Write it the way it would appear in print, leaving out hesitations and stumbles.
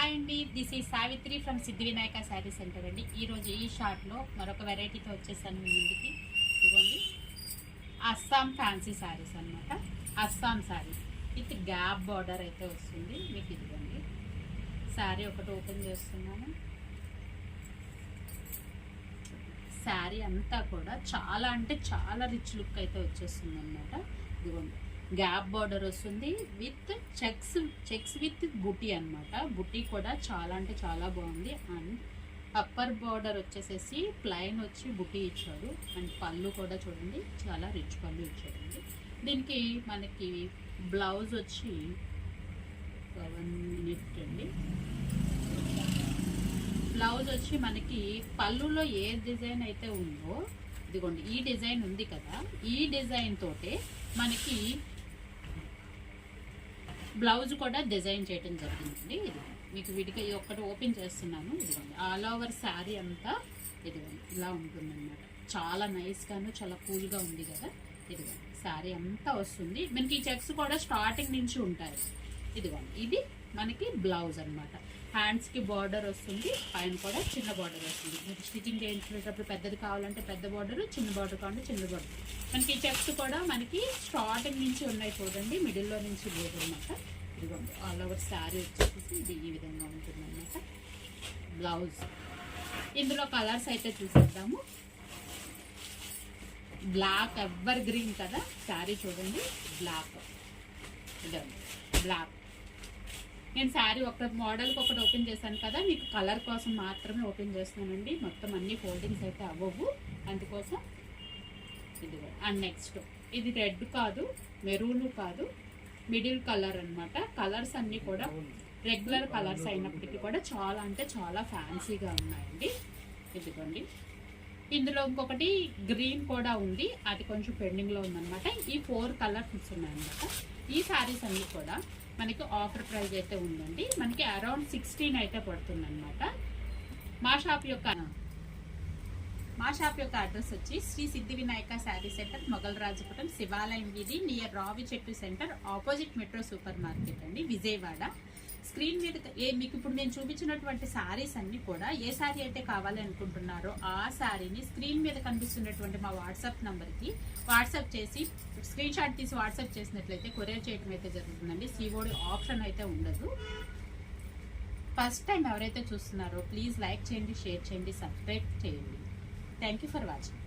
Hi అండి, this ఈ Savitri from Siddhi Vinayaka sari centre అండి. ఈరోజు ఈ షార్ట్లో మరొక వెరైటీతో వచ్చేసాను మీ ముందుకి. ఇదిగోండి, అస్సాం ఫ్యాన్సీ శారీస్ అనమాట. Assam sari with gap border అయితే వస్తుంది మీకు. ఇదిగోండి, శారీ ఒకటి ఓపెన్ చేస్తున్నాను. శారీ అంతా కూడా చాలా అంటే చాలా రిచ్ లుక్ అయితే వచ్చేస్తుంది అనమాట. ఇదిగోండి, గ్యాప్ బార్డర్ వస్తుంది విత్ చెక్స్ విత్ బుటీ అనమాట. బుటీ కూడా చాలా అంటే చాలా బాగుంది. అండ్ అప్పర్ బార్డర్ వచ్చేసేసి ప్లైన్ వచ్చి బుటీ ఇచ్చాడు. అండ్ పళ్ళు కూడా చూడండి, చాలా రిచ్ పళ్ళు ఇచ్చాడండి. దీనికి మనకి బ్లౌజ్ వచ్చి 1 minute అండి. బ్లౌజ్ వచ్చి మనకి పళ్ళులో ఏ డిజైన్ అయితే ఉందో, ఇదిగోండి ఈ డిజైన్ ఉంది కదా, ఈ డిజైన్ తోటే మనకి బ్లౌజ్ కూడా డిజైన్ చేయడం జరిగిందండి. ఇది మీకు విడిగా ఒక్కటి ఓపెన్ చేస్తున్నాను. ఇదిగోండి, ఆల్ ఓవర్ శారీ అంతా ఇదిగోండి ఇలా ఉంటుందన్నమాట. చాలా నైస్గాను చాలా కూల్గా ఉంది కదా. ఇదిగోండి, శారీ అంతా వస్తుంది. మనకి ఈ చెక్స్ కూడా స్టార్టింగ్ నుంచి ఉంటాయి. ఇదిగోండి, ఇది మనకి బ్లౌజ్ అనమాట. హ్యాండ్స్కి బార్డర్ వస్తుంది, పైన కూడా చిన్న బార్డర్ వస్తుంది. మీకు స్టిచ్చింగ్ చేయించేటప్పుడు పెద్దది కావాలంటే పెద్ద బార్డర్, చిన్న బార్డర్ కావాలంటే చిన్న బార్డర్. మనకి చెక్స్ కూడా మనకి స్టార్టింగ్ నుంచి ఉన్నాయి చూడండి, మిడిల్లో నుంచి లేదు అనమాట. ఇదిగోండి, ఆల్ ఓవర్ శారీ వచ్చేసి ఇది ఈ విధంగా ఉంటుంది అనమాట. బ్లౌజ్ ఇందులో కలర్స్ అయితే చూసేద్దాము. బ్లాక్ ఎవర్ గ్రీన్ కదా శారీ, చూడండి బ్లాక్. ఇదండి బ్లాక్. నేను శారీ ఒక మోడల్కి ఒకటి ఓపెన్ చేశాను కదా, మీకు కలర్ కోసం మాత్రమే ఓపెన్ చేస్తున్నానండి. మొత్తం అన్ని ఫోల్డింగ్స్ అయితే అవ్వవు, అందుకోసం ఇదిగో. అండ్ నెక్స్ట్ ఇది రెడ్ కాదు, మెరూన్ కాదు, మిడిల్ కలర్ అనమాట. కలర్స్ అన్నీ కూడా రెగ్యులర్ కలర్స్ అయినప్పటికీ కూడా చాలా అంటే చాలా ఫ్యాన్సీగా ఉన్నాయండి. ఇదిగోండి, ఇందులో ఇంకొకటి గ్రీన్ కూడా ఉంది, అది కొంచెం పెండింగ్లో ఉందన్నమాట. ఈ 4 కలర్స్ ఉన్నాయన్నమాట. ఈ శారీస్ అన్నీ కూడా మనకి ఆఫర్ ప్రైస్ అయితే ఉందండి. మనకి అరౌండ్ 16 అయితే పడుతుంది అనమాట. మా షాప్ యొక్క అడ్రస్ వచ్చి శ్రీ సిద్ధి వినాయక శారీ సెంటర్, మొగల్ రాజపురం, శివాలయం వీధి, నియర్ రావి చెట్టు centre, opposite metro super market అండి, విజయవాడ. స్క్రీన్ మీద మీకు ఇప్పుడు నేను చూపించినటువంటి శారీస్ అన్ని కూడా ఏ శారీ అయితే కావాలి అనుకుంటున్నారో ఆ శారీని స్క్రీన్ మీద కనిపిస్తున్నటువంటి మా వాట్సాప్ నంబర్కి వాట్సాప్ చేసి స్క్రీన్ షాట్ తీసి వాట్సాప్ చేసినట్లయితే కొరియర్ చేయడం అయితే జరుగుతుందండి. సిఓడి ఆప్షన్ అయితే ఉండదు. ఫస్ట్ టైం ఎవరైతే చూస్తున్నారో ప్లీజ్ లైక్ చేయండి, షేర్ చేయండి, సబ్స్క్రైబ్ చేయండి. Thank you for watching.